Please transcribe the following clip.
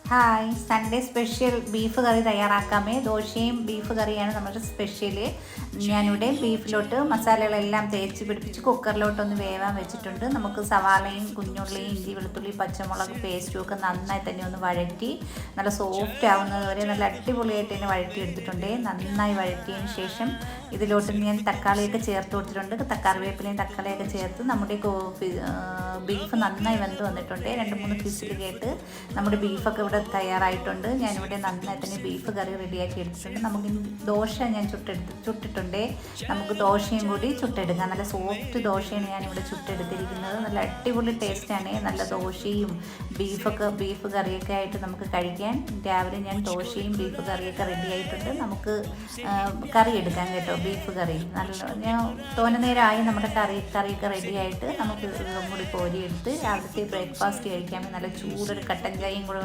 Hi, Sunday special beef കറി തയ്യാറാക്കാമേ. ദോശയും beef കറിയാണ് നമ്മുടെ സ്പെഷ്യൽ. ഞാനിവിടെ ബീഫിലോട്ട് മസാലകളെല്ലാം തേച്ച് പിടിപ്പിച്ച് കുക്കറിലോട്ടൊന്ന് വേവാൻ വെച്ചിട്ടുണ്ട്. നമുക്ക് സവാളയും കുഞ്ഞുള്ളിയും ഇഞ്ചി വെളുത്തുള്ളി പച്ചമുളക് പേസ്റ്റും ഒക്കെ നന്നായി തന്നെ ഒന്ന് വഴറ്റി നല്ല സോഫ്റ്റ് ആവുന്നത് വരെ നല്ല അടിപൊളിയായിട്ട് തന്നെ വഴറ്റി എടുത്തിട്ടുണ്ട്. നന്നായി വഴറ്റിയതിന് ശേഷം ഇതിലോട്ട് ഞാൻ തക്കാളിയൊക്കെ ചേർത്ത് കൊടുത്തിട്ടുണ്ട്. കറിവേപ്പിലയും തക്കാളിയൊക്കെ ചേർത്ത് നമ്മുടെ ബീഫ് നന്നായി വെന്ത് വന്നിട്ടുണ്ട്. 2-3 ഫിസിൽ കേട്ട് നമ്മുടെ ബീഫൊക്കെ ഇവിടെ തയ്യാറായിട്ടുണ്ട്. ഞാനിവിടെ നന്നായി തന്നെ ബീഫ് കറി റെഡിയാക്കി എടുത്തിട്ടുണ്ട്. നമുക്ക് ദോശ ഞാൻ ചുട്ടിട്ടുണ്ട്. നമുക്ക് ദോശയും കൂടി ചുട്ടെടുക്കാം. നല്ല സോഫ്റ്റ് ദോശയാണ് ഞാനിവിടെ ചുട്ടെടുത്തിരിക്കുന്നത്. നല്ല അടിപൊളി ടേസ്റ്റാണ്. നല്ല ദോശയും ബീഫ് കറിയൊക്കെ ആയിട്ട് നമുക്ക് കഴിക്കാൻ. രാവിലെ ഞാൻ ദോശയും ബീഫ് കറിയൊക്കെ റെഡി ആയിട്ടുണ്ട്. നമുക്ക് കറി എടുക്കാം കേട്ടോ. ബീഫ് കറി ഞാൻ തോനെ നേരമായി നമ്മുടെ കറിയൊക്കെ റെഡി ആയിട്ട് നമുക്ക് ഇതും കൂടി കോരിയെടുത്ത് രാവിലത്തെ ബ്രേക്ക്ഫാസ്റ്റ് കഴിക്കാൻ നല്ല ചൂടൊരു കട്ടൻ ചായയും കൂടെ